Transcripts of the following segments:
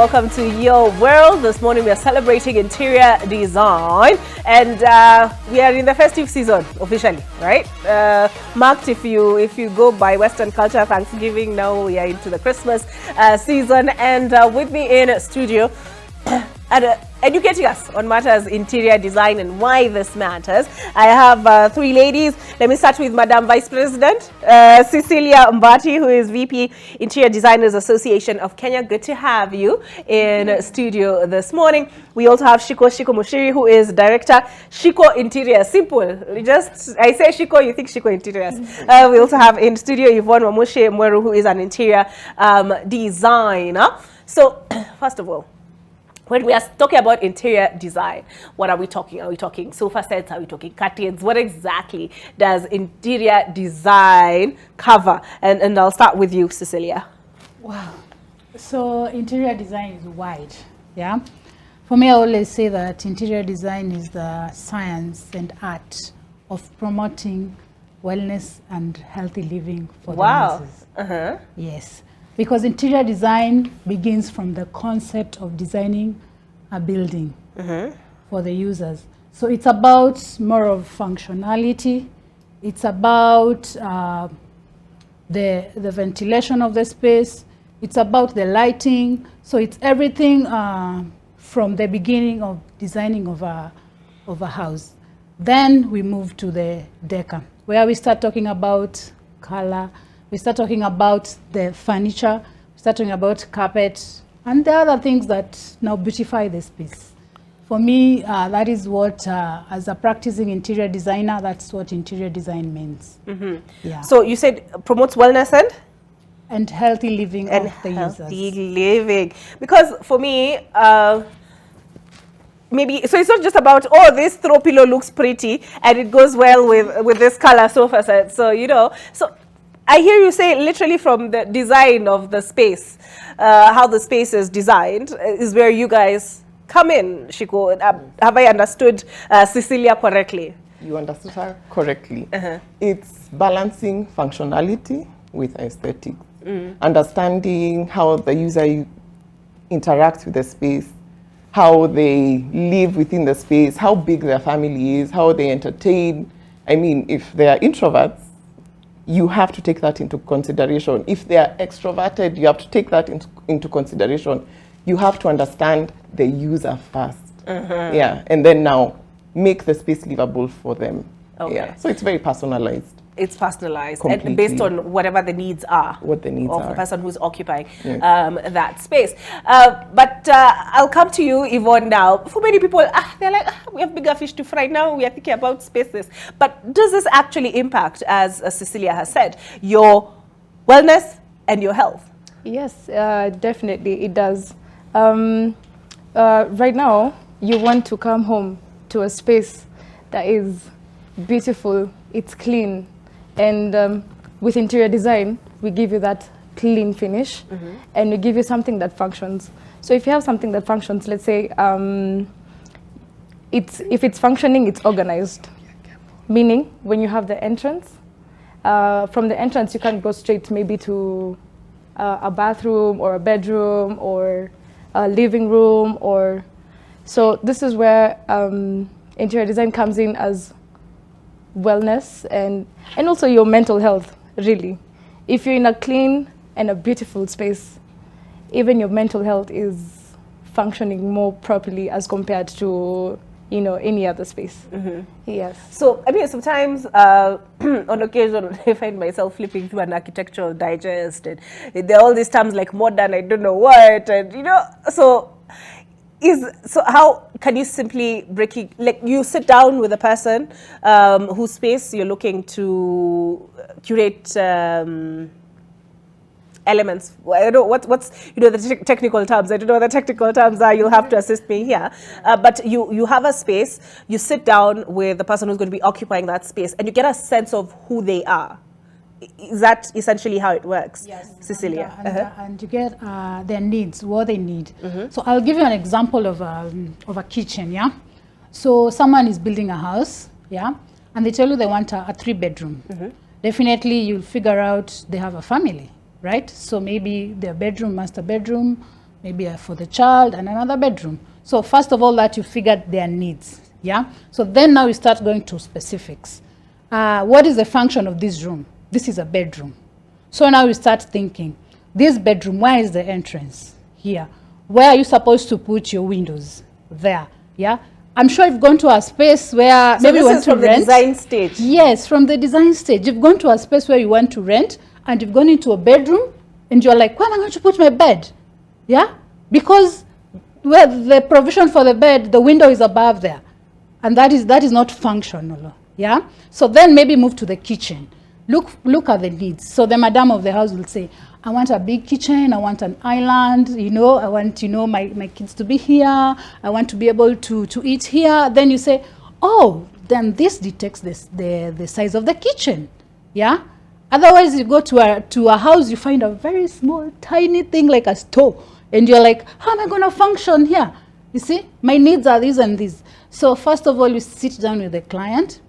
welcome to your world. This morning we are celebrating interior design, and we are in the festive season officially, right? Marked if you go by Western culture, Thanksgiving. Now we are into the Christmas season, and with me in studio and educating us on matters interior design and why this matters, I have three ladies. Let me start with Madam Vice President Cecilia Mbati, who is VP Interior Designers Association of Kenya. Good to have you in studio this morning. We also have Shiko Mushiri, who is Director Shiko Interior. Simple. I say Shiko, you think Shiko Interiors. We also have in studio Yvonne Wamushe Mweru, who is an interior designer. So, first of all, when we are talking about interior design, what are we talking? Are we talking sofa sets? Are we talking curtains? What exactly does interior design cover? And I'll start with you, Cecilia. Wow. So interior design is wide, yeah? For me, I always say that interior design is the science and art of promoting wellness and healthy living for the masses. Yes. Because interior design begins from the concept of designing a building for the users. So it's about more of functionality. It's about the ventilation of the space. It's about the lighting. So it's everything from the beginning of designing of a house. Then we move to the decor, where we start talking about color. We start talking about the furniture, we start talking about carpet, and the other things that now beautify the space. For me, that is what, as a practicing interior designer, that's what interior design means. Yeah. So you said promotes wellness and healthy living of the users. Healthy living. Because for me, maybe, so it's not just about, oh, this throw pillow looks pretty and it goes well with this color sofa set. So, you know, so I hear you say literally from the design of the space, how the space is designed is where you guys come in, Shiko. Have I understood Cecilia correctly? You understood her correctly. It's balancing functionality with aesthetics. Understanding how the user interacts with the space, how they live within the space, how big their family is, how they entertain. I mean, if they are introverts, you have to take that into consideration. If they are extroverted, you have to take that into consideration. You have to understand the user first. Yeah, and then now make the space livable for them. Okay. Yeah. So it's very personalized. It's personalized Completely. And based on whatever the needs are. What the needs of are. the person who's occupying that space. But I'll come to you, Yvonne, now. For many people, they're like, we have bigger fish to fry now. We are thinking about spaces. But does this actually impact, as Cecilia has said, your wellness and your health? Yes, definitely it does. Right now, you want to come home to a space that is beautiful, it's clean. And with interior design, we give you that clean finish, and we give you something that functions. So if you have something that functions, let's say, if it's functioning, it's organized. Meaning, when you have the entrance, from the entrance, you can go straight maybe to a bathroom or a bedroom or a living room. So this is where interior design comes in as wellness and also your mental health, really. If you're in a clean and a beautiful space, even your mental health is functioning more properly as compared to, you know, any other space. Yes. So, I mean, sometimes on occasion, I find myself flipping through an architectural digest, and there are all these terms like modern, I don't know what, and, you know, so how can you simply break it, like you sit down with a person whose space you're looking to curate elements. I don't know what's you know the technical terms. I don't know what the technical terms are. You'll have to assist me here. But you have a space. You sit down with the person who's going to be occupying that space, and you get a sense of who they are. Is that essentially how it works? Yes, Cecilia. And you get their needs, what they need. So I'll give you an example of a kitchen. Yeah. So someone is building a house. Yeah, and they tell you they want a 3-bedroom. Definitely, you'll figure out they have a family, right? So maybe their bedroom, master bedroom, maybe for the child, and another bedroom. So first of all, that you figured their needs, yeah? So then now you start going to specifics. What is the function of this room? This is a bedroom. So now you start thinking, this bedroom, where is the entrance? Here. Where are you supposed to put your windows? There, yeah? I'm sure you've gone to a space where So maybe you this want is to from rent. the design stage. Yes, from the design stage. You've gone to a space where you want to rent, and you've gone into a bedroom, and you're like, where am I going to put my bed? Yeah? Because where the provision for the bed, the window is above there. And that is not functional. Yeah? So then maybe move to the kitchen. Look at the needs. So the madam of the house will say, I want a big kitchen, I want an island, I want, my kids to be here, I want to be able to eat here. Then you say, oh, then this detects the size of the kitchen. Yeah? Otherwise, you go to a house, you find a very small, tiny thing like a stove. And you're like, how am I going to function here? You see, my needs are these and these. So first of all, you sit down with the client,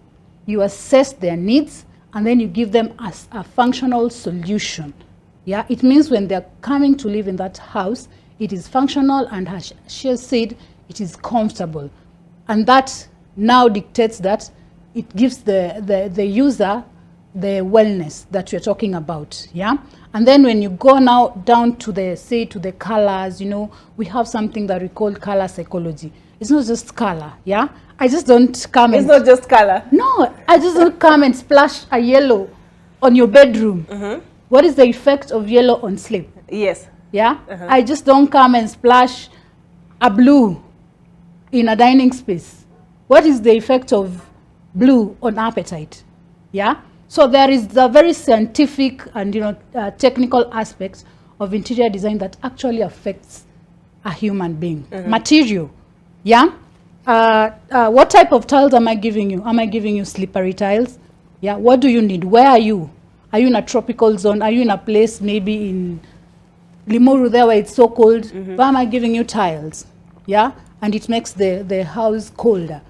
you assess their needs, and then you give them a functional solution. Yeah, it means when they're coming to live in that house, it is functional, and as she has said, it is comfortable. And that now dictates that it gives the user the wellness that you're talking about, yeah? And then when you go now down to the colors, we have something that we call color psychology. It's not just color, yeah? I just don't come It's not just color. No, I just don't come and splash a yellow on your bedroom. Mm-hmm. What is the effect of yellow on sleep? Yes. Yeah? I just don't come and splash a blue in a dining space. What is the effect of blue on appetite? Yeah? So there is the very scientific and technical aspects of interior design that actually affects a human being. Material, yeah? What type of tiles am I giving you? Am I giving you slippery tiles? Yeah, what do you need? Where are you? Are you in a tropical zone? Are you in a place maybe in Limuru there where it's so cold? Why am I giving you tiles? Yeah, and it makes the house colder.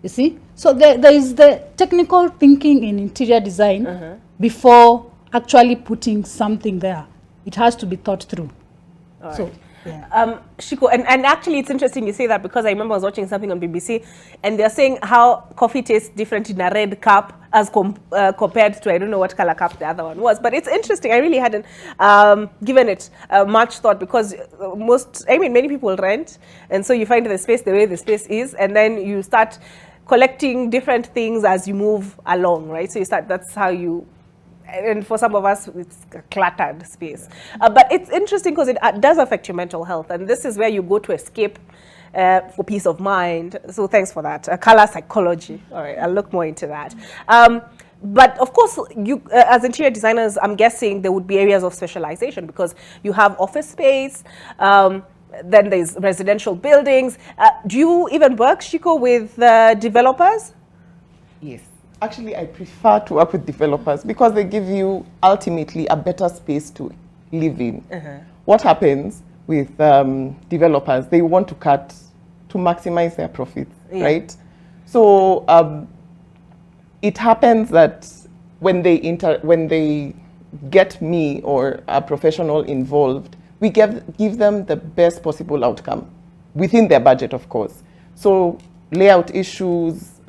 You see? So there is the technical thinking in interior design before actually putting something there. It has to be thought through. All So, right. yeah. Shiko, and actually it's interesting you say that, because I remember I was watching something on BBC and they're saying how coffee tastes different in a red cup as compared to, I don't know what color cup the other one was, but it's interesting. I really hadn't given it much thought, because many people rent, and so you find the space the way the space is, and then you start collecting different things as you move along, right? So that's how you, and for some of us, it's a cluttered space. But it's interesting because it does affect your mental health. And this is where you go to escape for peace of mind. So thanks for that. Color psychology. All right, I'll look more into that. But of course, you as interior designers, I'm guessing there would be areas of specialization, because you have office space, then there's residential buildings. Do you even work, Shiko, with developers? Yes. Actually, I prefer to work with developers because they give you ultimately a better space to live in. What happens with developers? They want to maximize their profits, right? So it happens that when they get me or a professional involved, we give them the best possible outcome within their budget, of course. So layout issues,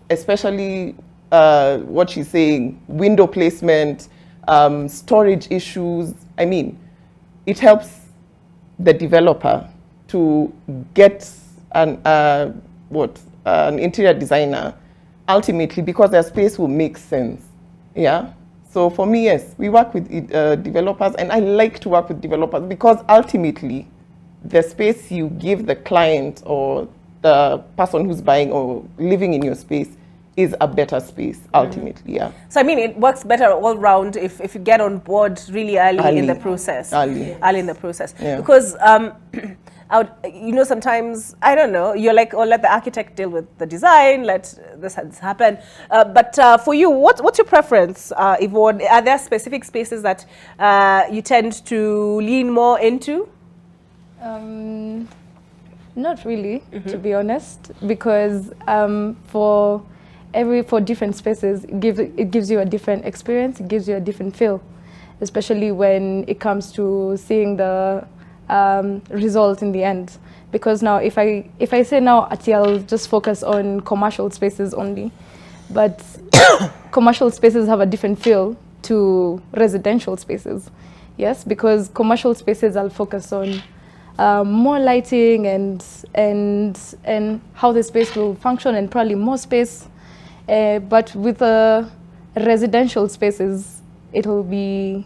especially what she's saying, window placement, storage issues. I mean, it helps the developer to get an interior designer ultimately, because their space will make sense. Yeah. So for me, yes, we work with developers, and I like to work with developers because ultimately, the space you give the client or the person who's buying or living in your space is a better space ultimately. Yeah. So I mean, it works better all round if you get on board really early in the process. Early in the process. Yeah. Because sometimes, I don't know, you're like, oh, let the architect deal with the design, let this happen. But for you, what's your preference, Yvonne? Are there specific spaces that you tend to lean more into? Not really, to be honest, because for different spaces, it gives you a different experience, it gives you a different feel, especially when it comes to seeing the result in the end. Because now if I say now I'll just focus on commercial spaces only, but commercial spaces have a different feel to residential spaces. Yes, because commercial spaces I'll focus on more lighting and how the space will function, and probably more space. But with residential spaces, it will be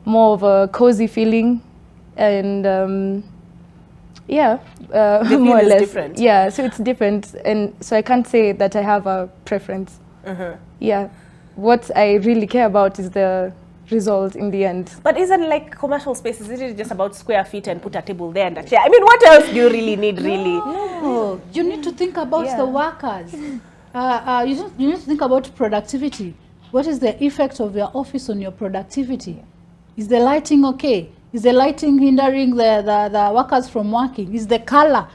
more of a cozy feeling, and The more or feel is less. different. Yeah, so it's different, and so I can't say that I have a preference. Yeah, what I really care about is the result in the end. But isn't like commercial spaces, isn't it just about square feet and put a table there and a chair? I mean, what else do you really need, really? No, you need to think about the workers. You need to think about productivity. What is the effect of your office on your productivity? Is the lighting okay? Is the lighting hindering the workers from working? Is the color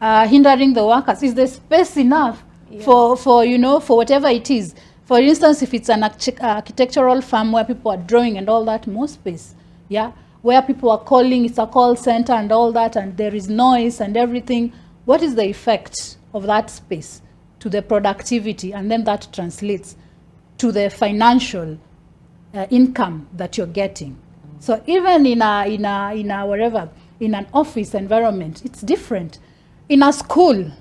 hindering the workers? Is the space enough for whatever it is? For instance, if it's an architectural firm where people are drawing and all that, more space. Yeah, where people are calling, it's a call center and all that, and there is noise and everything. What is the effect of that space to the productivity? And then that translates to the financial income that you're getting. So even in an office environment, it's different. In a school,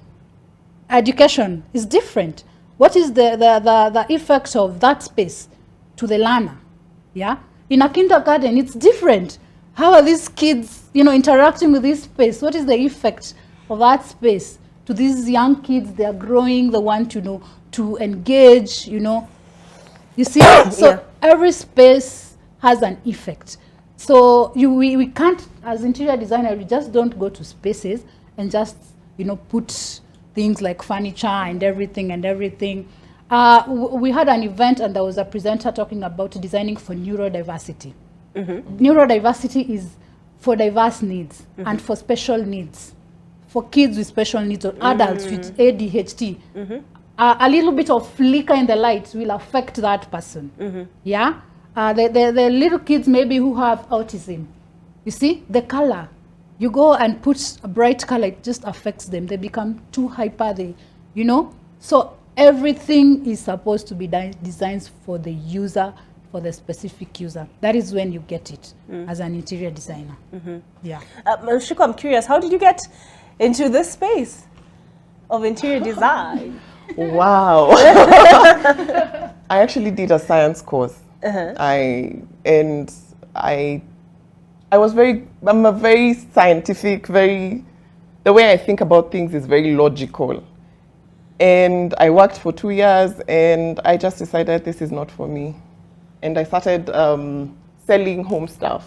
education is different. What is the effect of that space to the learner? Yeah. In a kindergarten, it's different. How are these kids, interacting with this space? What is the effect of that space to these young kids? They are growing. They want to engage. You see. So every space has an effect. So we can't, as interior designer, we just don't go to spaces and just put things like furniture and everything. We had an event and there was a presenter talking about designing for neurodiversity. Neurodiversity is for diverse needs and for special needs, for kids with special needs or adults with ADHD. A little bit of flicker in the light will affect that person. Yeah. The little kids maybe who have autism, you see, the color, you go and put a bright color, it just affects them. They become too hyper, So everything is supposed to be designed for the user, for the specific user. That is when you get it as an interior designer. Yeah. Shiko, I'm curious, how did you get into this space of interior design? Wow. I actually did a science course. I'm a very scientific, the way I think about things is very logical. And I worked for 2 years and I just decided this is not for me. And I started selling home stuff,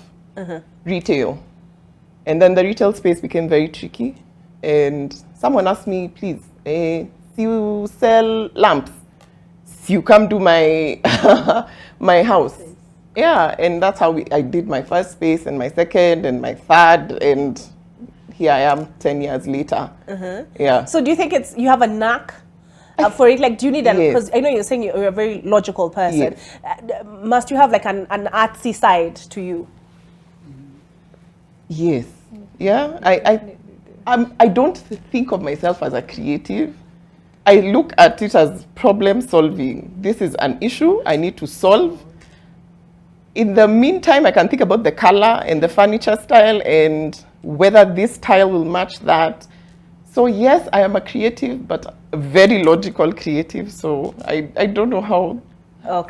retail. And then the retail space became very tricky. And someone asked me, please, you sell lamps? You come to my my house. Yeah, and that's how I did my first space and my second and my third, and here I am 10 years later. Yeah. So do you think you have a knack for it? Like, do you need because I know you're saying you're a very logical person. Must you have like an artsy side to you? Yes. Yeah. I don't think of myself as a creative. I look at it as problem solving. This is an issue I need to solve. In the meantime, I can think about the color and the furniture style and whether this tile will match that. So yes, I am a creative, but a very logical creative. So I don't know how,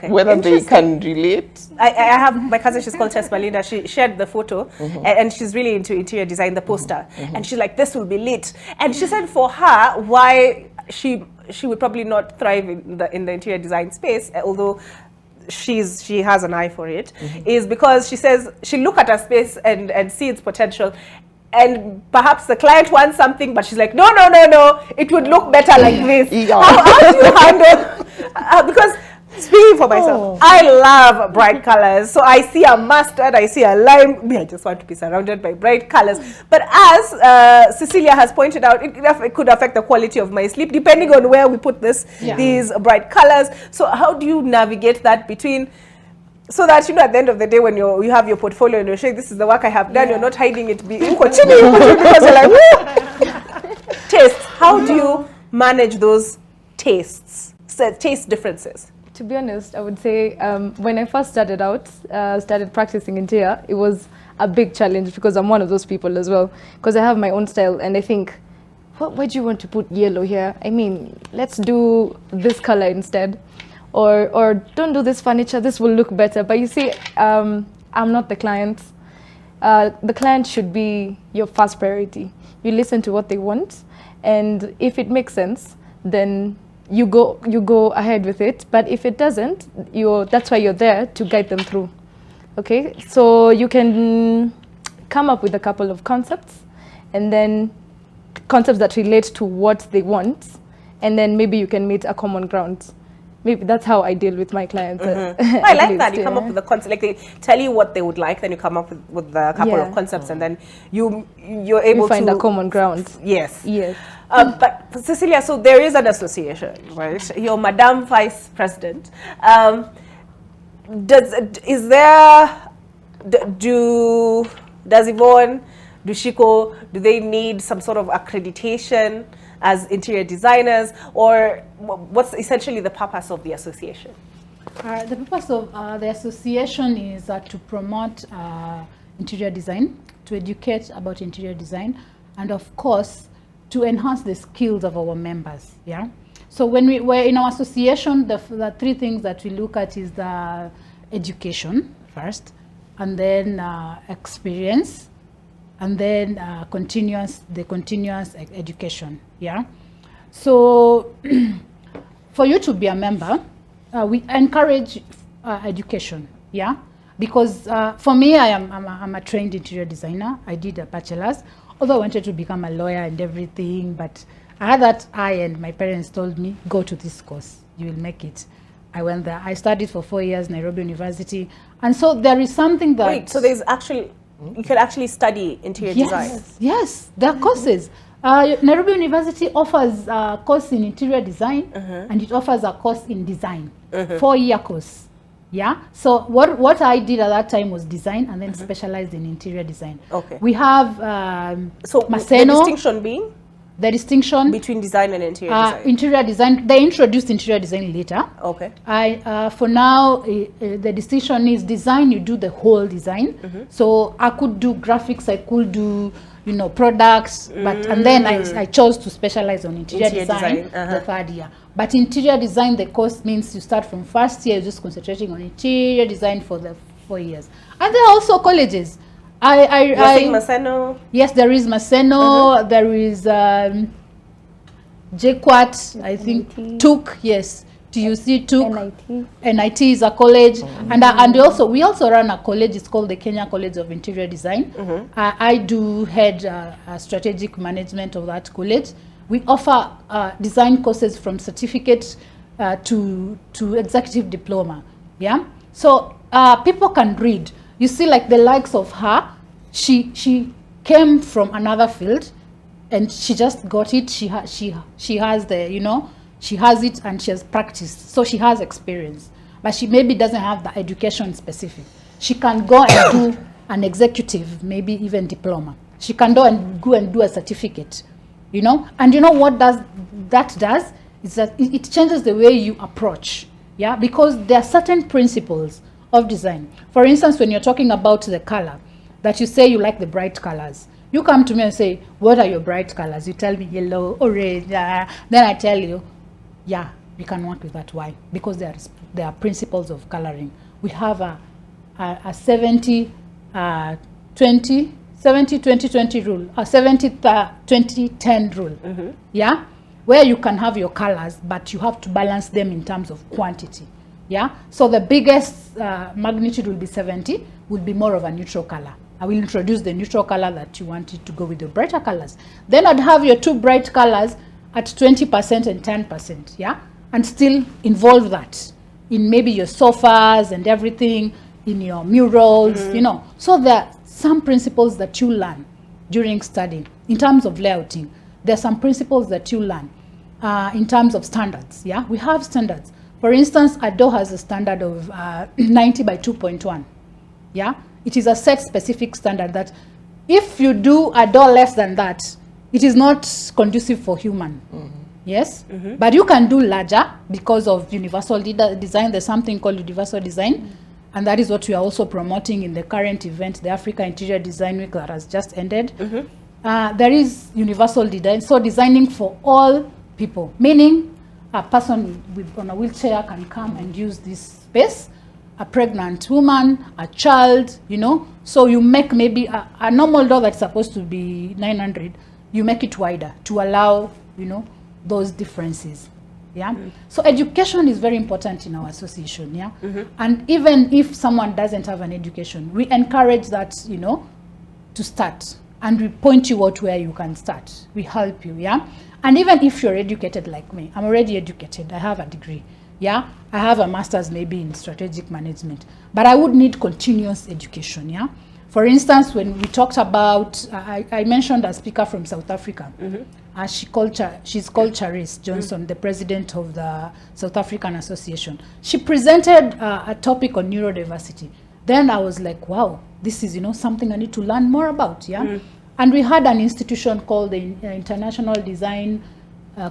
whether they can relate. I have my cousin, she's called Tess Malinda. She shared the photo and she's really into interior design, the poster. And she's like, this will be lit. And she said for her, why she would probably not thrive in the interior design space, although she has an eye for it, is because she says she look at her space and see its potential, and perhaps the client wants something, but she's like, no, it would look better like this. How do you handle because speaking for myself, I love bright colors. So I see a mustard, I see a lime. I just want to be surrounded by bright colors. But as Cecilia has pointed out, it could affect the quality of my sleep depending on where we put these bright colors. So how do you navigate that between So that, you know, at the end of the day, when you have your portfolio and you're showing this is the work I have done, you're not hiding it. Because you're like, woo! Tastes. How do you manage those tastes, taste differences? To be honest, I would say when I first started practicing interior, it was a big challenge because I'm one of those people as well. Because I have my own style and I think, why do you want to put yellow here? I mean, let's do this color instead. Or don't do this furniture, this will look better. But you see, I'm not the client. The client should be your first priority. You listen to what they want, and if it makes sense, then you go ahead with it. But if it doesn't, that's why you're there to guide them through. Okay, so you can come up with a couple of concepts, and then concepts that relate to what they want, and then maybe you can meet a common ground. Maybe that's how I deal with my clients. I like that. You come up with the concept, like they tell you what they would like, then you come up with a couple of concepts, and then you're able to find a common ground. Yes. Yes. But Cecilia, so there is an association, right? You're Madam Vice President. Does Yvonne, do Shiko, do they need some sort of accreditation as interior designers, or what's essentially the purpose of the association? The purpose of the association is to promote interior design, to educate about interior design, and of course, to enhance the skills of our members. Yeah. So when we're in our association, the three things that we look at is the education first, and then experience, and then continuous education. Yeah. So for you to be a member, we encourage education. Yeah. Because for me, I'm a trained interior designer. I did a bachelor's, although I wanted to become a lawyer and everything, but I had that eye, and my parents told me, go to this course, you will make it. I went there. I studied for 4 years, Nairobi University. And so there is something that... Wait, so there's actually, you can actually study interior design? Yes, there are courses. Nairobi University offers a course in interior design, and it offers a course in design, 4-year course. Yeah. So what I did at that time was design, and then specialized in interior design. Okay. We have so Maseno, the distinction being? The distinction between design and interior design. Interior design, they introduced interior design later. Okay. For now, the distinction is design, you do the whole design. So I could do graphics, I could do, you know, products, but and then I chose to specialize on interior design the 3rd year. But interior design, the course means you start from 1st year, you're just concentrating on interior design for the 4 years. And there are also colleges. You're saying Maseno? Yes, there is Maseno, there is JQuat, I think, TUC, yes, TUC, TUC. NIT is a college, and we also run a college. It's called the Kenya College of Interior Design. I do head strategic management of that college. We offer design courses from certificate to executive diploma. Yeah, so people can read. You see, like the likes of her, she came from another field, and she just got it. She has the, you know, she has it, and she has practiced, so she has experience. But she maybe doesn't have the education specific. She can go and do an executive, maybe even diploma. She can go and do a certificate, you know. And you know what that does is that it changes the way you approach. Yeah, because there are certain principles of design. For instance, when you're talking about the color, that you say you like the bright colors. You come to me and say, what are your bright colors? You tell me yellow, orange, then I tell you, yeah, we can work with that. Why? Because there are principles of coloring. We have a 70-20-20 rule, a 70-20-10 rule. Yeah, where you can have your colors, but you have to balance them in terms of quantity. Yeah, so the biggest magnitude will be 70, will be more of a neutral color. I will introduce the neutral color that you want it to go with the brighter colors. Then I'd have your 2 bright colors at 20% and 10%, yeah? And still involve that in maybe your sofas and everything, in your murals, you know. So there are some principles that you learn during studying. In terms of layouting, there are some principles that you learn in terms of standards, yeah? We have standards. For instance, a door has a standard of 90 by 2.1. Yeah, it is a set specific standard that if you do a door less than that, it is not conducive for human. Yes, but you can do larger because of universal design. There's something called universal design, and that is what we are also promoting in the current event, the Africa Interior Design Week that has just ended. There is universal design, so designing for all people, meaning a person on a wheelchair can come and use this space, a pregnant woman, a child, you know. So you make maybe a normal door that's supposed to be 900, you make it wider to allow, you know, those differences. Yeah. So education is very important in our association. Yeah. And even if someone doesn't have an education, we encourage that, you know, to start, and we point you out where you can start. We help you. Yeah. And even if you're educated like me, I'm already educated. I have a degree. Yeah. I have a master's maybe in strategic management, but I would need continuous education. Yeah. For instance, when we talked about, I mentioned a speaker from South Africa. She's called Charisse Johnson, the president of the South African Association. She presented a topic on neurodiversity. Then I was like, wow, this is, you know, something I need to learn more about. Yeah. And we had an institution called the International Design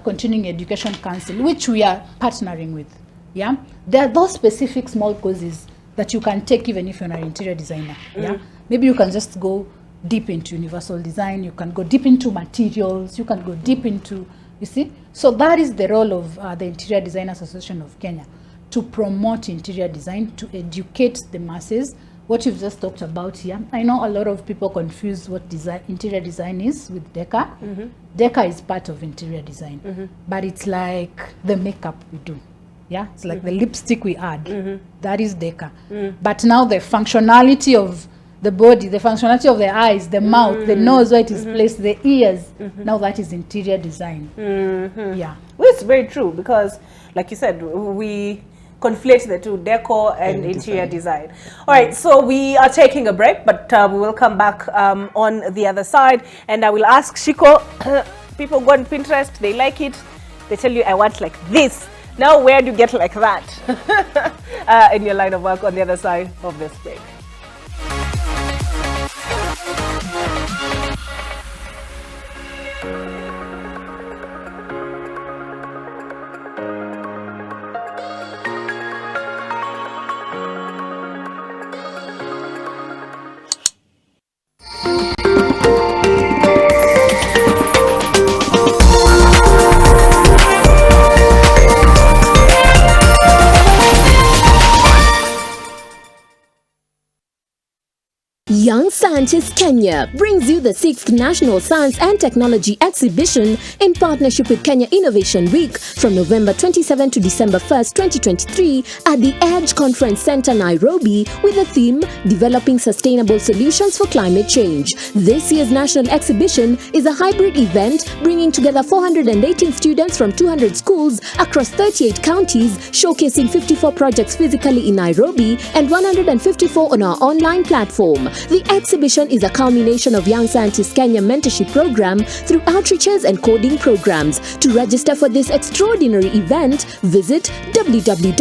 Continuing Education Council, which we are partnering with. Yeah. There are those specific small courses that you can take even if you're an interior designer. Yeah. Maybe you can just go deep into universal design, you can go deep into materials, you can go deep into, you see. So that is the role of the Interior Designers Association of Kenya, to promote interior design, to educate the masses. What you've just talked about here, I know a lot of people confuse what interior design is with DECA. DECA is part of interior design, but it's like the makeup we do. Yeah, it's like the lipstick we add. That is DECA. But now the functionality of the body, the functionality of the eyes, the mouth, the nose, where it is placed, the ears, now that is interior design. Yeah. Well, it's very true, because like you said, we conflate the two, decor and interior design. All right, so we are taking a break, but we will come back on the other side, and I will ask Shiko. People go on Pinterest, they like it, they tell you, I want like this. Now, where do you get like that in your line of work on the other side of this break? Young Scientist Kenya brings you the 6th National Science and Technology Exhibition in partnership with Kenya Innovation Week from November 27 to December 1st, 2023 at the EDGE Conference Center, Nairobi, with the theme Developing Sustainable Solutions for Climate Change. This year's national exhibition is a hybrid event bringing together 418 students from 200 schools across 38 counties, showcasing 54 projects physically in Nairobi and 154 on our online platform. The exhibition is a culmination of Young Scientist Kenya mentorship program through outreaches and coding programs. To register for this extraordinary event, visit www.ysk.co.ke.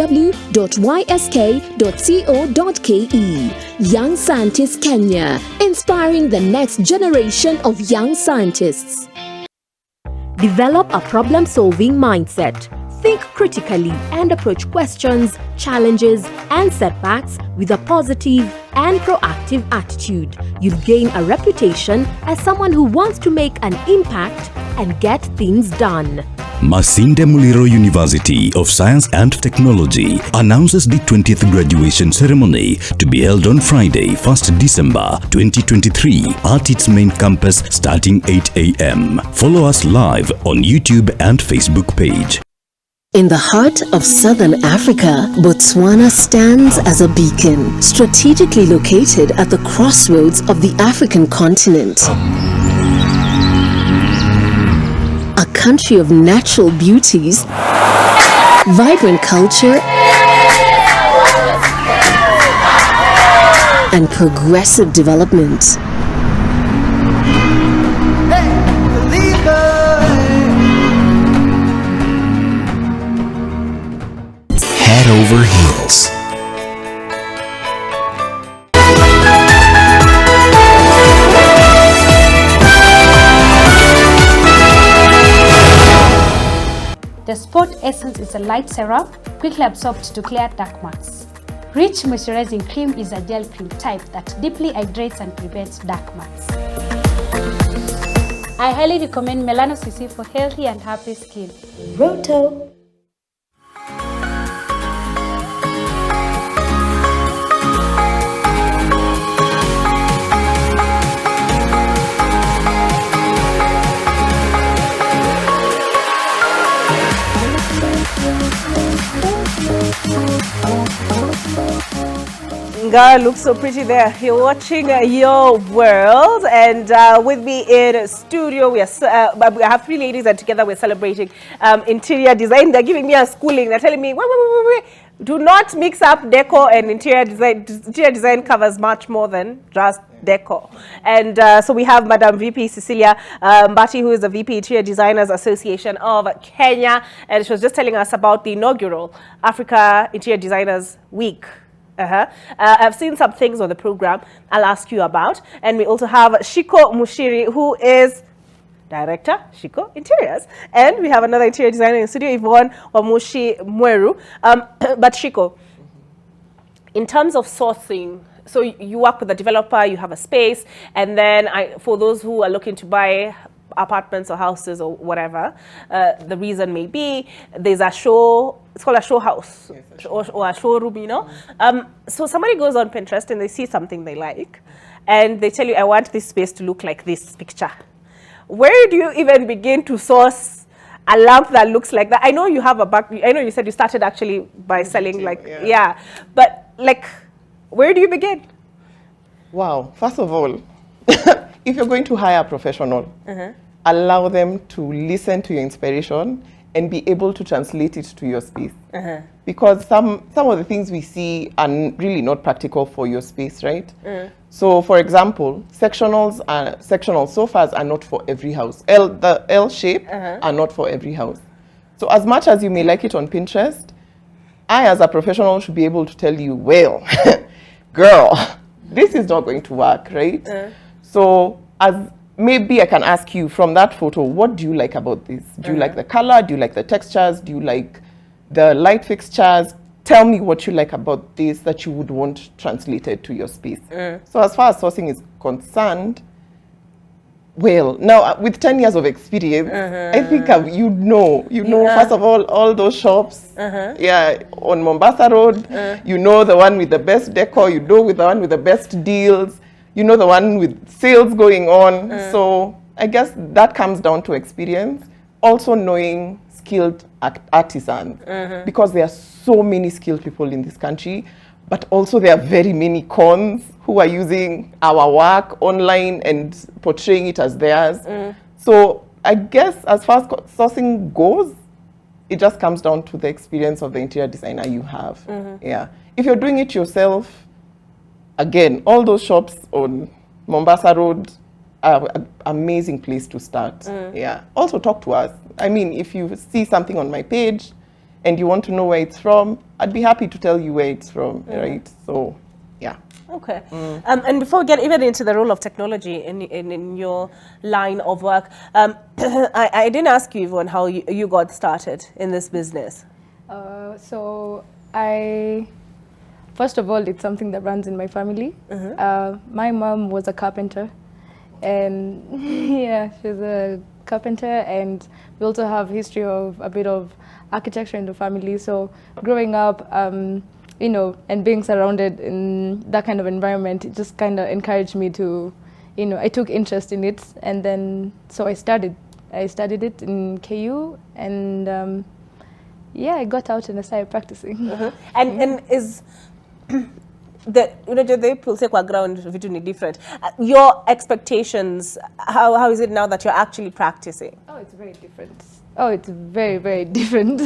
Young Scientist Kenya, inspiring the next generation of young scientists. Develop a problem-solving mindset. Think critically and approach questions, challenges, and setbacks with a positive and proactive attitude. You'll gain a reputation as someone who wants to make an impact and get things done. Masinde Muliro University of Science and Technology announces the 20th graduation ceremony to be held on Friday, 1st December 2023 at its main campus starting 8 a.m. Follow us live on YouTube and Facebook page. In the heart of southern Africa, Botswana stands as a beacon, strategically located at the crossroads of the African continent. A country of natural beauties, vibrant culture, and progressive development. over heels. The Sport Essence is a light serum, quickly absorbed to clear dark marks. Rich moisturizing cream is a gel cream type that deeply hydrates and prevents dark marks. I highly recommend Melano CC for healthy and happy skin. Roto. Ngara looks so pretty there. You're watching Your World, and with me in studio, we have three ladies, and together we're celebrating interior design. They're giving me a schooling. They're telling me, wait. Do not mix up decor and interior design. Interior design covers much more than just decor. And so we have Madam VP Cecilia Mbati, who is the VP Interior Designers Association of Kenya, and she was just telling us about the inaugural Africa Interior Designers Week. I've seen some things on the program I'll ask you about. And we also have Shiko Mushiri, who is Director, Shiko Interiors. And we have another interior designer in studio, Yvonne Wamushi Mweru. But Shiko, in terms of sourcing, so you work with a developer, you have a space, and then for those who are looking to buy apartments or houses or whatever, the reason may be there's a show, it's called a show house, yes, or a showroom, you know. So somebody goes on Pinterest and they see something they like and they tell you, I want this space to look like this picture. Where do you even begin to source a lamp that looks like that? I know you have I know you said you started actually by selling yeah, but like, where do you begin? Wow, first of all, if you're going to hire a professional, allow them to listen to your inspiration and be able to translate it to your space. Because some of the things we see are really not practical for your space, right? So, for example, sectional sofas are not for every house. The L shape are not for every house. So, as much as you may like it on Pinterest, I, as a professional, should be able to tell you, well, girl, this is not going to work, right? So, maybe I can ask you from that photo, what do you like about this? Do you like the color? Do you like the textures? Do you like the light fixtures? Tell me what you like about this that you would want translated to your space. So as far as sourcing is concerned, well, now with 10 years of experience, I think you know, first of all those shops, on Mombasa Road, you know the one with the best decor, you know with the one with the best deals, you know the one with sales going on. So I guess that comes down to experience. Also knowing skilled artisans, because there are so many skilled people in this country, but also there are very many cons who are using our work online and portraying it as theirs. So I guess as far as sourcing goes, it just comes down to the experience of the interior designer you have. Yeah. If you're doing it yourself, again, all those shops on Mombasa Road are an amazing place to start. Yeah. Also talk to us. I mean, if you see something on my page and you want to know where it's from, I'd be happy to tell you where it's from, right? So, yeah. Okay. And before we get even into the role of technology in your line of work, I didn't ask you, Yvonne, how you got started in this business. So first of all, it's something that runs in my family. My mom was a carpenter, and yeah, she's a carpenter, and we also have history of a bit of architecture in the family. So growing up, you know, and being surrounded in that kind of environment, it just kind of encouraged me to, you know, I took interest in it, and then so I studied it in KU, and yeah, I got out and I started practicing. And is the people say kwa ground vitu ni different. Your expectations, how is it now that you're actually practicing? Oh, it's very different. Oh, it's very, very different.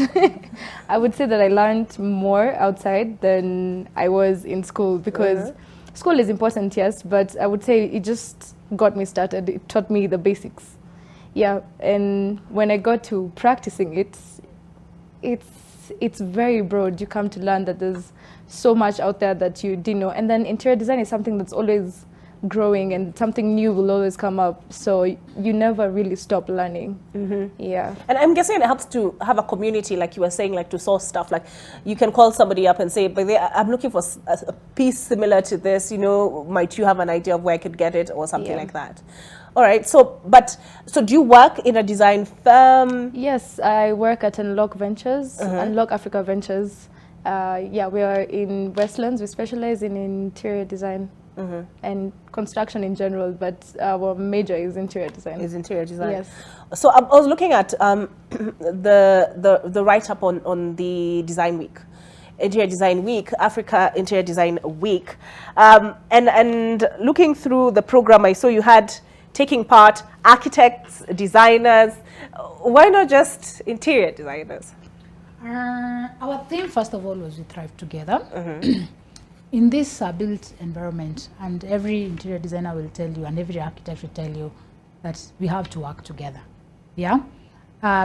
I would say that I learned more outside than I was in school, because school is important, yes, but I would say it just got me started. It taught me the basics. Yeah, and when I got to practicing it, it's very broad. You come to learn that there's so much out there that you didn't know. And then interior design is something that's always growing, and something new will always come up. So you never really stop learning. Yeah. And I'm guessing it helps to have a community, like you were saying, like to source stuff. Like you can call somebody up and say, but I'm looking for a piece similar to this, you know, might you have an idea of where I could get it or something like that? All right. So do you work in a design firm? Yes, I work at Unlock Ventures, Unlock Africa Ventures. Yeah, we are in Westlands. We specialize in interior design. And construction in general, but our major is interior design. Yes. So I was looking at the write-up on the Design Week, Interior Design Week, Africa Interior Design Week, and looking through the program, I saw you had taking part architects, designers. Why not just interior designers? Our theme, first of all, was we thrive together. In this built environment, and every interior designer will tell you, and every architect will tell you, that we have to work together. Yeah,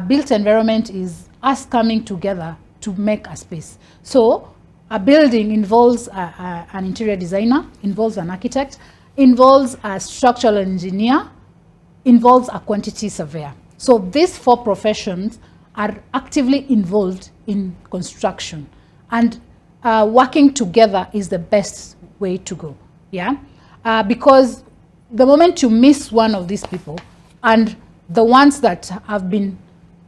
built environment is us coming together to make a space. So a building involves an interior designer, involves an architect, involves a structural engineer, involves a quantity surveyor. So these 4 professions are actively involved in construction, and working together is the best way to go. Yeah, because the moment you miss one of these people, and the ones that have been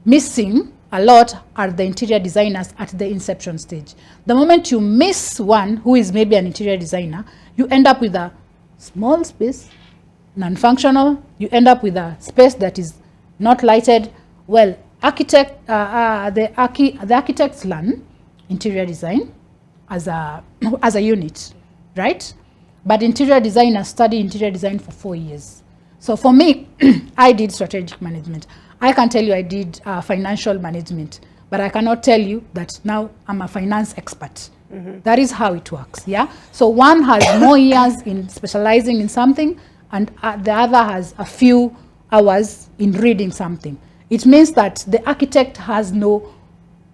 missing a lot are the interior designers at the inception stage. The moment you miss one who is maybe an interior designer, you end up with a small space, non-functional. You end up with a space that is not lighted. Well, the architects learn interior design as a unit, right? But interior designers study interior design for 4 years. So for me, I did strategic management. I can tell you I did financial management, but I cannot tell you that now I'm a finance expert. That is how it works, yeah? So one has more years in specializing in something, and the other has a few hours in reading something. It means that the architect has no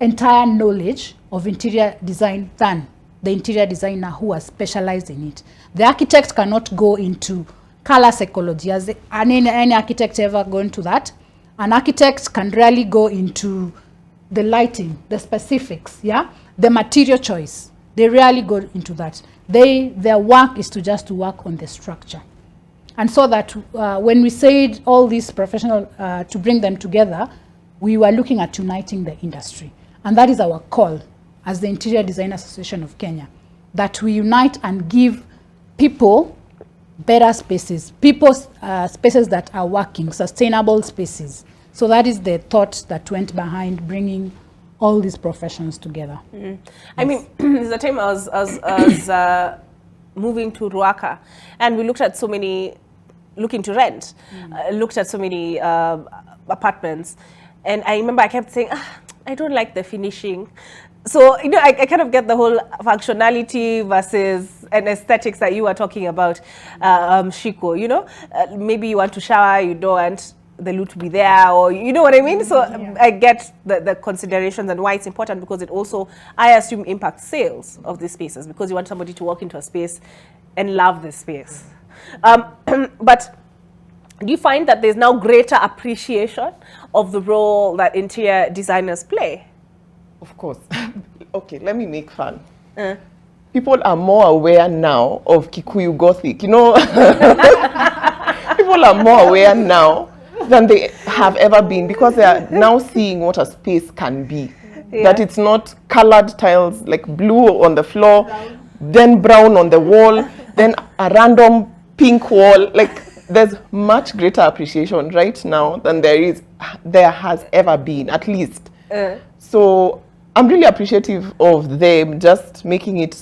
entire knowledge of interior design than the interior designer who has specialized in it. The architect cannot go into color psychology. Has any architect ever gone to that? An architect can rarely go into the lighting, the specifics, yeah? The material choice. They rarely go into that. Their work is to work on the structure. And so that when we said all these professionals to bring them together, we were looking at uniting the industry. And that is our call as the Interior Design Association of Kenya, that we unite and give people better spaces, spaces that are working, sustainable spaces. So that is the thought that went behind bringing all these professions together. I mean, there's a time I was moving to Ruaka, and we looked at so many, looking to rent, looked at so many apartments, and I remember I kept saying, I don't like the finishing. So, you know, I kind of get the whole functionality versus and aesthetics that you were talking about, Shiko, you know. Maybe you want to shower, you don't want the loot to be there, or you know what I mean? So I get the considerations and why it's important, because it also, I assume, impacts sales of these spaces, because you want somebody to walk into a space and love the space. But do you find that there's now greater appreciation of the role that interior designers play? Of course. Okay, let me make fun. People are more aware now of Kikuyu Gothic. You know, people are more aware now than they have ever been, because they are now seeing what a space can be. That it's not colored tiles like blue on the floor, then brown on the wall, then a random pink wall. Like, there's much greater appreciation right now than there has ever been, at least. So I'm really appreciative of them just making it,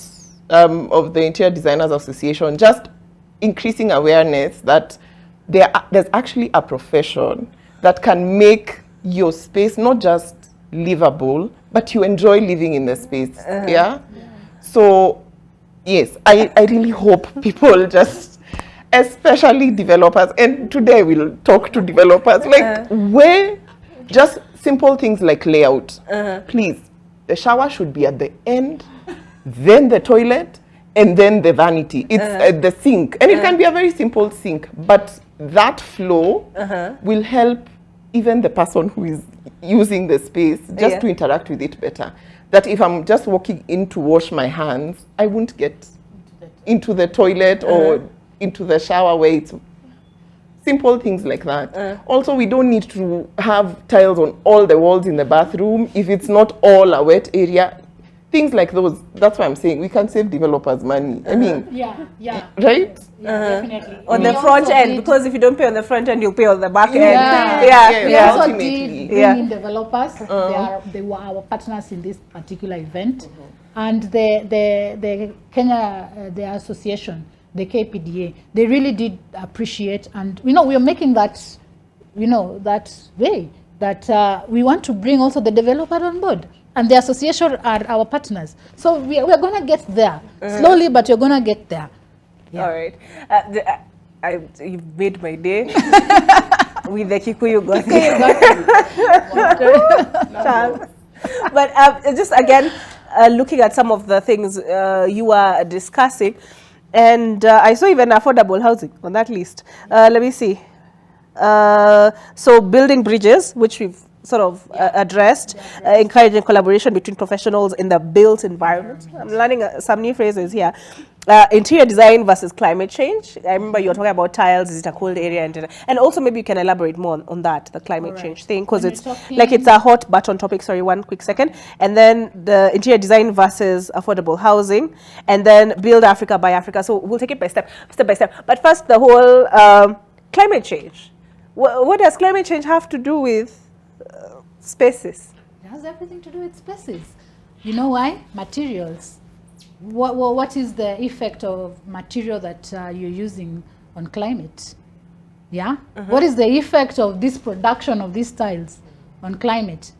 of the Interior Designers Association, just increasing awareness that there's actually a profession that can make your space not just livable, but you enjoy living in the space. So yes, I really hope people just, especially developers, and today we'll talk to developers, like where just simple things like layout, please. the shower should be at the end, then the toilet, and then the vanity. It's the sink. And it can be a very simple sink, but that flow will help even the person who is using the space just to interact with it better. That if I'm just walking in to wash my hands, I won't get into the toilet or into the shower where it's simple things like that. Also, we don't need to have tiles on all the walls in the bathroom if it's not all a wet area. Things like those, that's why I'm saying we can save developers money. I mean, right? Definitely. On the front end, because if you don't pay on the front end, you'll pay on the back end. We also ultimately. did bring in developers. They were our partners in this particular event. And the Kenya, the association, the KPDA, they really did appreciate. And, we are making that, that way that we want to bring also the developer on board. And the association are our partners. So we're going to get there. Slowly, but you're going to get there. All right. You've made my day with the Kikuyu God. But just again, looking at some of the things you were discussing, and I saw even affordable housing on that list. Let me see. So building bridges, which we've sort of addressed, encouraging collaboration between professionals in the built environment. I'm learning some new phrases here. Interior design versus climate change. I remember you were talking about tiles, is it a cold area? And also maybe you can elaborate more on that, the climate change thing, because it's like it's a hot button topic. Sorry, one quick second. And then the interior design versus affordable housing, and then build Africa by Africa. So we'll take it step by step. But first, the whole climate change. What does climate change have to do with spaces? It has everything to do with spaces. You know why? Materials. What is the effect of material that you're using on climate? Yeah? What is the effect of this production of these tiles on climate?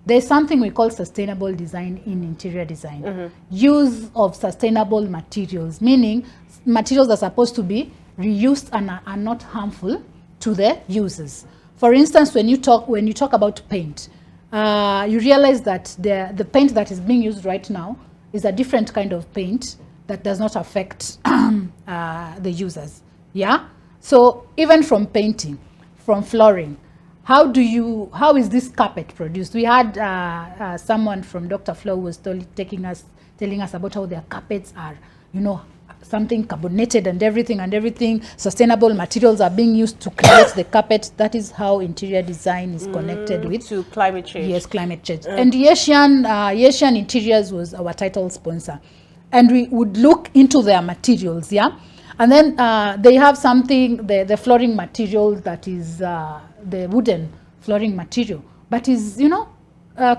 There's something we call sustainable design in interior design. Use of sustainable materials, meaning materials are supposed to be reused and are not harmful to the users. For instance, when you talk about paint, you realize that the paint that is being used right now is a different kind of paint that does not affect the users. Yeah. So even from painting, from flooring, how is this carpet produced? We had someone from Dr. Flo who was telling us about how their carpets are, something carbonated and everything. Sustainable materials are being used to create the carpet. That is how interior design is connected with to climate change. Yes, climate change. And Asian Interiors was our title sponsor, and we would look into their materials. Yeah, and then they have something, the flooring material that is the wooden flooring material, but is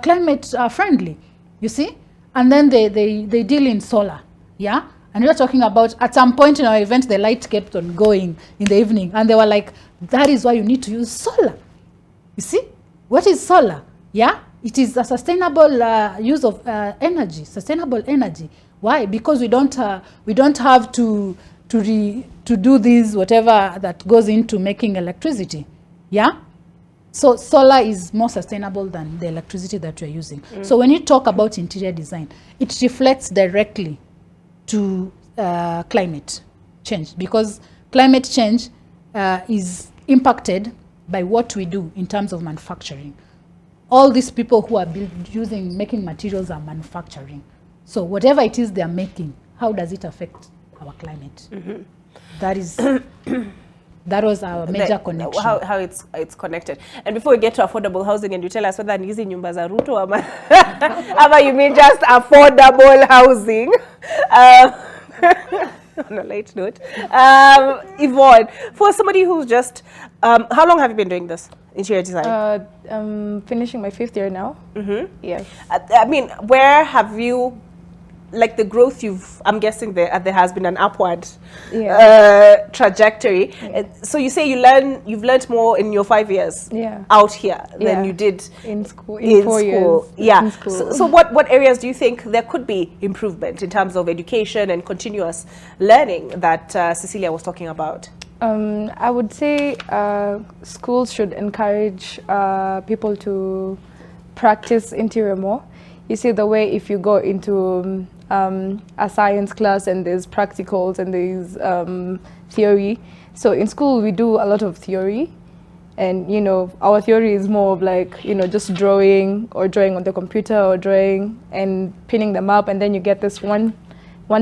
climate friendly. You see, and then they deal in solar. Yeah. And we were talking about, at some point in our event, the light kept on going in the evening. And they were like, that is why you need to use solar. You see? What is solar? Yeah? It is a sustainable use of energy, sustainable energy. Why? Because we don't have to do this, whatever that goes into making electricity. Yeah? So solar is more sustainable than the electricity that you're using. So when you talk about interior design, it reflects directly to climate change, because climate change is impacted by what we do in terms of manufacturing. All these people who are making materials are manufacturing. So whatever it is they're making, how does it affect our climate? That was our major connection. How it's connected. And before we get to affordable housing, and you tell us whether nizi nyumba za Ruto ama you mean just affordable housing. On a late note, Yvonne, for somebody who's just, how long have you been doing this interior design? I'm finishing my 5th year now. Yes. I mean, where have you, like the growth I'm guessing there has been an upward trajectory. So you say you've learned more in your 5 years out here than you did in school. In 4 years. Yeah. So what areas do you think there could be improvement in terms of education and continuous learning that Cecilia was talking about? I would say schools should encourage people to practice interior more. You see the way if you go into a science class and there's practicals and there's theory. So in school we do a lot of theory, and you know our theory is more of like, you know, just drawing on the computer or drawing and pinning them up, and then you get this one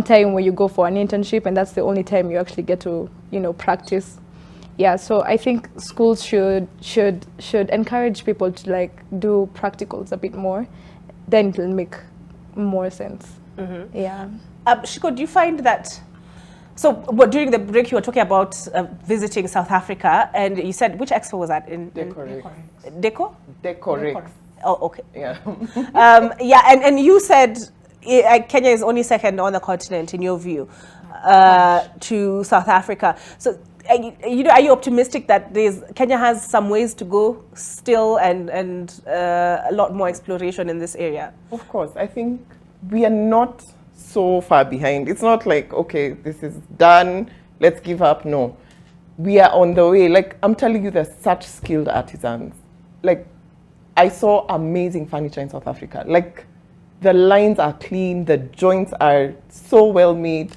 time where you go for an internship, and that's the only time you actually get to, you know, practice. Yeah, so I think schools should encourage people to like do practicals a bit more, then it'll make more sense. Yeah. Shiko, do you find that, so during the break you were talking about visiting South Africa, and you said, which expo was that? Deco? Decorex. Oh, okay. Yeah. Yeah, and you said Kenya is only second on the continent, in your view, to South Africa. So, you know, are you optimistic that Kenya has some ways to go still, and a lot more exploration in this area? Of course, I think we are not so far behind. It's not like, okay, this is done, let's give up. No, we are on the way. Like, I'm telling you, there's such skilled artisans. Like, I saw amazing furniture in South Africa. Like, the lines are clean, the joints are so well made.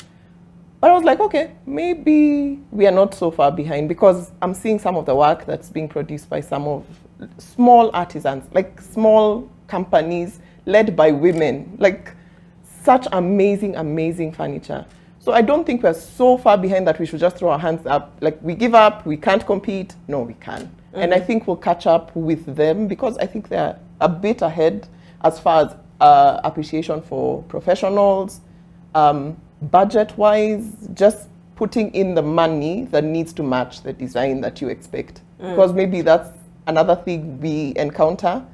But I was like, okay, maybe we are not so far behind, because I'm seeing some of the work that's being produced by some of small artisans, like small companies led by women, like such amazing, amazing furniture. So I don't think we're so far behind that we should just throw our hands up, like we give up, we can't compete. No, we can. And I think we'll catch up with them, because I think they're a bit ahead as far as appreciation for professionals, budget-wise, just putting in the money that needs to match the design that you expect. Because maybe that's another thing we encounter.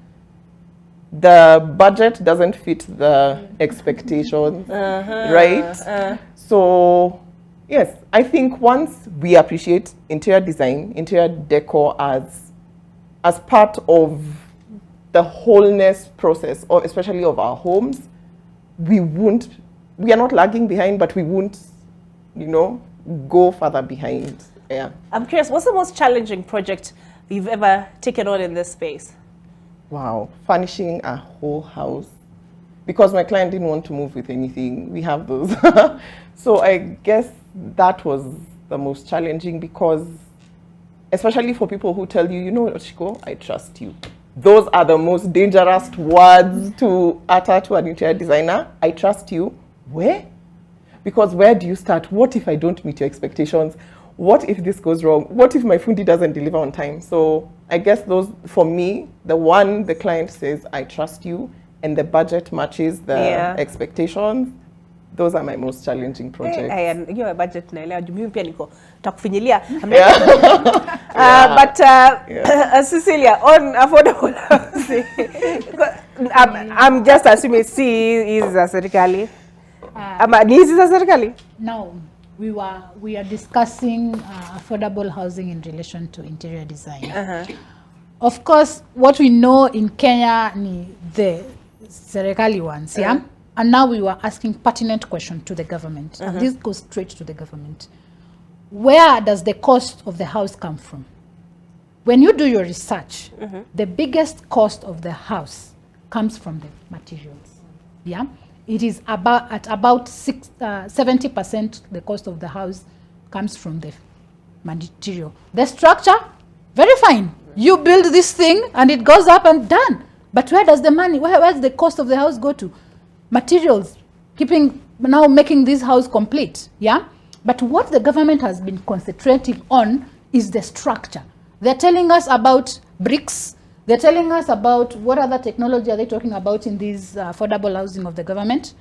The budget doesn't fit the expectations, right? So, yes, I think once we appreciate interior design, interior decor as part of the wholeness process, or especially of our homes, we are not lagging behind, but we won't, you know, go further behind. Yeah. I'm curious, what's the most challenging project you've ever taken on in this space? Wow, furnishing a whole house. Because my client didn't want to move with anything. We have those. So I guess that was the most challenging, because especially for people who tell you, you know, Oshiko, I trust you. Those are the most dangerous words to utter to an interior designer. I trust you. Where? Because where do you start? What if I don't meet your expectations? What if this goes wrong? What if my fundi doesn't deliver on time? So I guess those, for me, the client says, I trust you, and the budget matches the expectations, those are my most challenging projects. Hiyo budget naelewa, mimi pia niko takufinyilia. But Cecilia, on affordable housing, I'm just assuming C is a serikali. Is a serikali? No, we are discussing affordable housing in relation to interior design. Of course, what we know in Kenya ni the serikali ones, yeah? And now we were asking pertinent question to the government, and this goes straight to the government. Where does the cost of the house come from? When you do your research, the biggest cost of the house comes from the materials. Yeah, it is about 70% the cost of the house comes from the material. The structure, very fine. You build this thing and it goes up and done. But where does the money, where's the cost of the house go to? Materials, now making this house complete, yeah? But what the government has been concentrating on is the structure. They're telling us about bricks. They're telling us about what other technology are they talking about in this affordable housing of the government,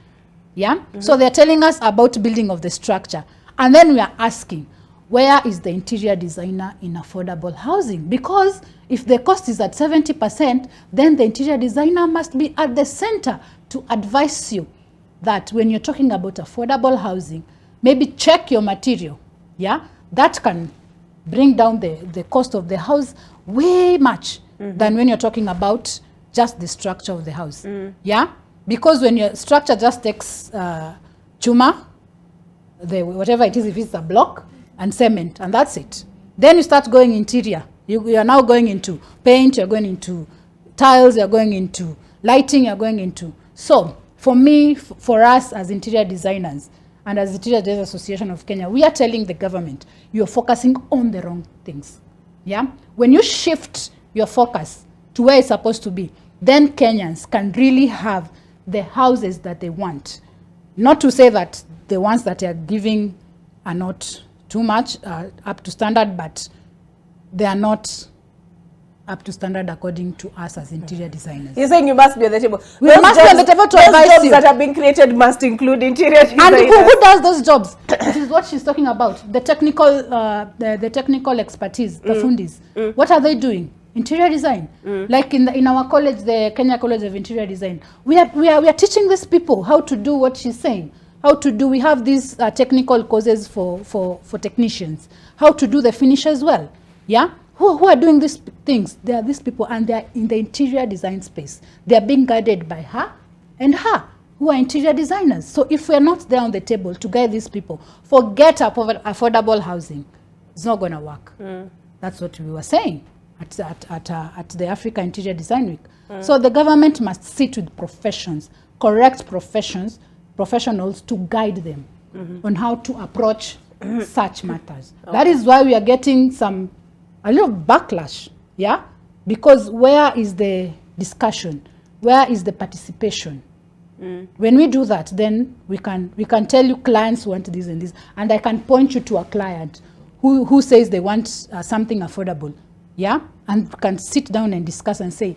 yeah? So they're telling us about building of the structure. And then we are asking, where is the interior designer in affordable housing? Because if the cost is at 70%, then the interior designer must be at the center to advise you that when you're talking about affordable housing, maybe check your material, yeah? That can bring down the cost of the house way much than when you're talking about just the structure of the house, yeah? Because when your structure just takes chuma, whatever it is, if it's a block, and cement, and that's it. Then you start going interior. You are now going into paint, you're going into tiles, you're going into lighting, you're going into. So for me, for us as interior designers and as Interior Designers Association of Kenya, we are telling the government, you're focusing on the wrong things. Yeah? When you shift your focus to where it's supposed to be, then Kenyans can really have the houses that they want. Not to say that the ones that are giving are not too much up to standard, but they are not up to standard according to us as interior designers. You're saying you must be on the table. We must be on the table to advise jobs you. that are being created must include interior designers. And who does those jobs? This is what she's talking about. The technical, the technical expertise, the fundis. What are they doing? Interior design. Like in our college, the Kenya College of Interior Design, we are teaching these people how to do what she's saying. How to do, we have these technical courses for technicians. How to do the finish as well. Yeah? Who are doing these things? They are these people, and they are in the interior design space. They are being guided by her and her, who are interior designers. So if we are not there on the table to guide these people, forget affordable housing. It's not going to work. That's what we were saying at the Africa Interior Design Week. So the government must sit with professions, correct professionals to guide them on how to approach such matters. That is why we are getting a little backlash, yeah? Because where is the discussion? Where is the participation? When we do that, then we can tell you clients want this and this, and I can point you to a client who says they want something affordable, yeah? And can sit down and discuss and say,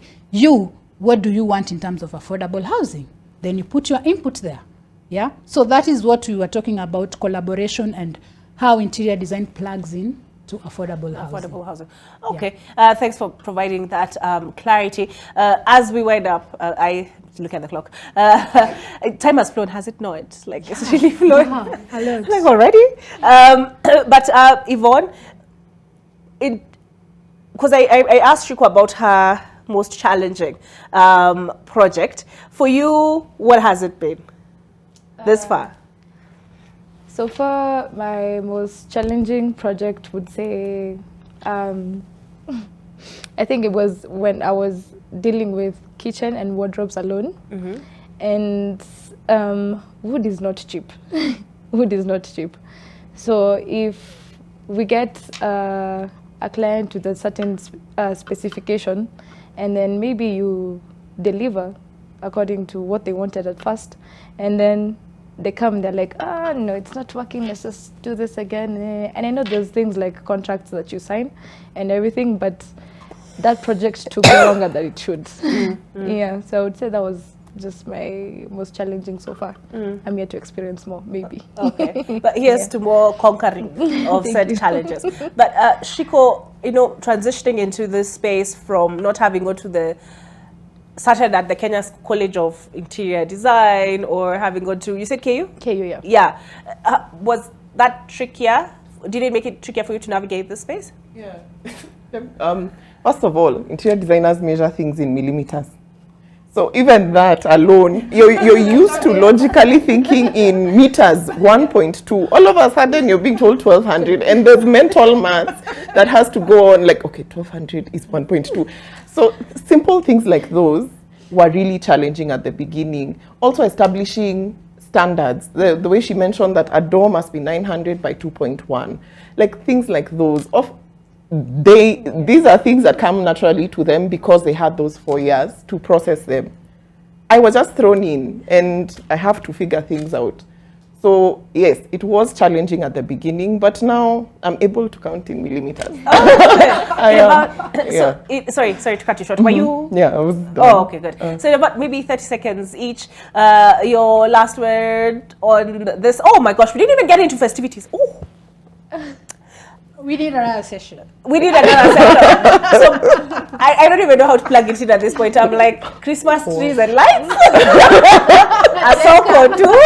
what do you want in terms of affordable housing? Then you put your input there, yeah? So that is what we were talking about, collaboration and how interior design plugs in to affordable housing. Okay, yeah. Thanks for providing that clarity. As we wind up, I look at the clock. Time has flown, has it not? Like, it's really flown. Like already? But Yvonne, because I asked Shiko about her most challenging project. For you, what has it been this far? So far, my most challenging project would say, I think it was when I was dealing with kitchen and wardrobes alone. And wood is not cheap. Wood is not cheap. So if we get a client with a certain specification, and then maybe you deliver according to what they wanted at first, and then they come, they're like, no, it's not working, let's just do this again. And I know there's things like contracts that you sign and everything, but that project took longer than it should. Yeah, so I would say that was just my most challenging so far. I'm yet to experience more, maybe. Okay, but here's to more conquering of said challenges. But Shiko, transitioning into this space from not having gone to started at the Kenya College of Interior Design, or having gone to, you said KU? KU, yeah. Yeah. Was that trickier? Did it make it trickier for you to navigate this space? Yeah. First of all, interior designers measure things in millimeters. So even that alone, you're used to logically thinking in meters, 1.2. All of a sudden, you're being told 1,200, and there's mental math that has to go on, like, okay, 1,200 is 1.2. So simple things like those were really challenging at the beginning. Also establishing standards. The way she mentioned that a door must be 900 by 2.1. Like things like those. These are things that come naturally to them because they had those 4 years to process them. I was just thrown in and I have to figure things out. So yes, it was challenging at the beginning, but now I'm able to count in millimeters. Sorry to cut you short. Were you? Yeah, I was done. Oh, okay, good. So about maybe 30 seconds each. Your last word on this. Oh my gosh, we didn't even get into festivities. Oh. We need another session. So I don't even know how to plug it in at this point. I'm like, Christmas trees and lights. A soko too.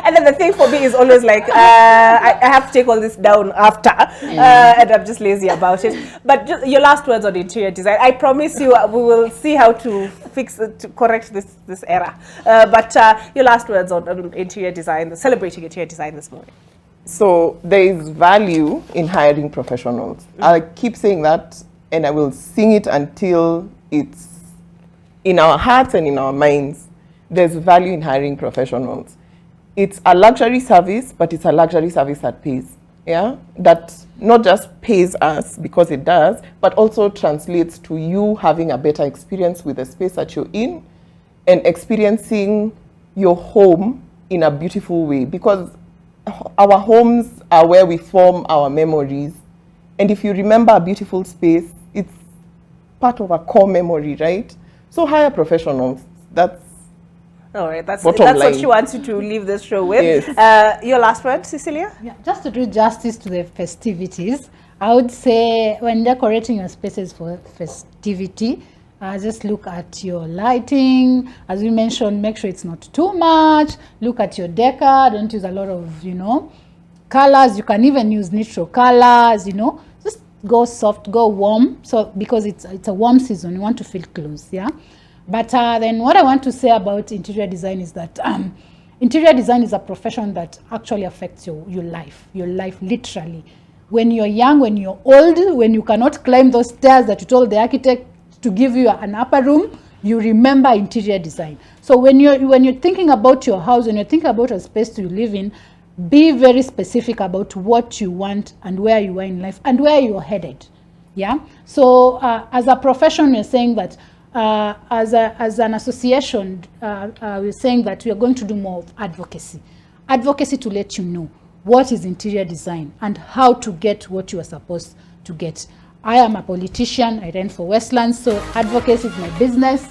And then the thing for me is always like, I have to take all this down after. And I'm just lazy about it. But just your last words on interior design. I promise you we will see how to fix it, to correct this error. But your last words on interior design, celebrating interior design this morning. So there is value in hiring professionals. I keep saying that, and I will sing it until it's in our hearts and in our minds. there's value in hiring professionals. It's a luxury service, but it's a luxury service that pays. Yeah, that not just pays us because it does, but also translates to you having a better experience with the space that you're in and experiencing your home in a beautiful way, because our homes are where we form our memories. And if you remember a beautiful space, it's part of a core memory, right? So hire professionals. That's all right. That's bottom what line. she wants you to leave this show with. Yes. Your last word, Cecilia? Yeah, just to do justice to the festivities, I would say when decorating your spaces for festivity, just look at your lighting. As we mentioned, make sure it's not too much. Look at your decor. Don't use a lot of, colors. You can even use neutral colors, Just go soft, go warm. So because it's a warm season, you want to feel close, yeah? But then what I want to say about interior design is that interior design is a profession that actually affects your life literally. When you're young, when you're old, when you cannot climb those stairs that you told the architect to give you an upper room, you remember interior design. So when you're thinking about your house, when you're thinking about a space to live in, be very specific about what you want and where you are in life and where you're headed. Yeah. So as a profession, we're saying that as an association, we're saying that we are going to do more of advocacy to let you know what is interior design and how to get what you are supposed to get. I am a politician. I ran for Westlands, so advocacy is my business.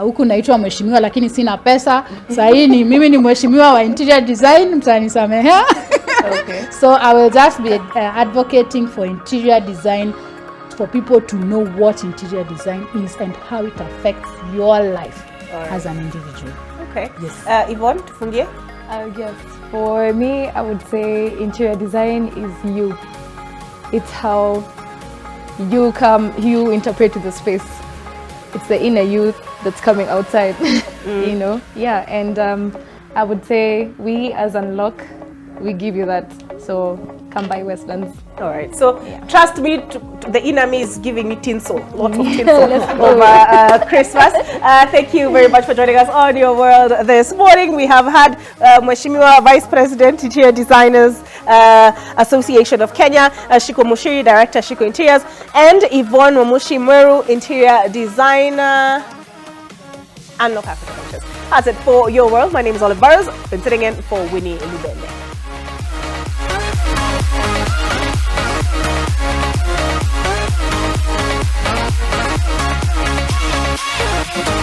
Huku naitwa mheshimiwa lakini sina pesa. Saini mimi ni mheshimiwa wa interior design, mtanisamehea. Okay. So I will just be advocating for interior design, for people to know what interior design is and how it affects your life as an individual. Okay. Yes. Yvonne, tufungie? Yes, for me, I would say interior design is you. It's how you interpret the space. It's the inner you that's coming outside, Yeah, and I would say we as Unlock, we give you that. So come by Westlands. All right. So trust me, the inner me is giving me tinsel, lots of tinsel over Christmas. Thank you very much for joining us on Your World this morning. We have had Mheshimiwa Vice President, Interior Designers Association of Kenya, Shiko Mushiri, Director, Shiko Interiors, and Yvonne Wamushi Mweru, Interior Designer, Unlock Africa Ventures. That's it for Your World. My name is Olive Burrows. Been sitting in for Winnie Lubende. We'll be right back.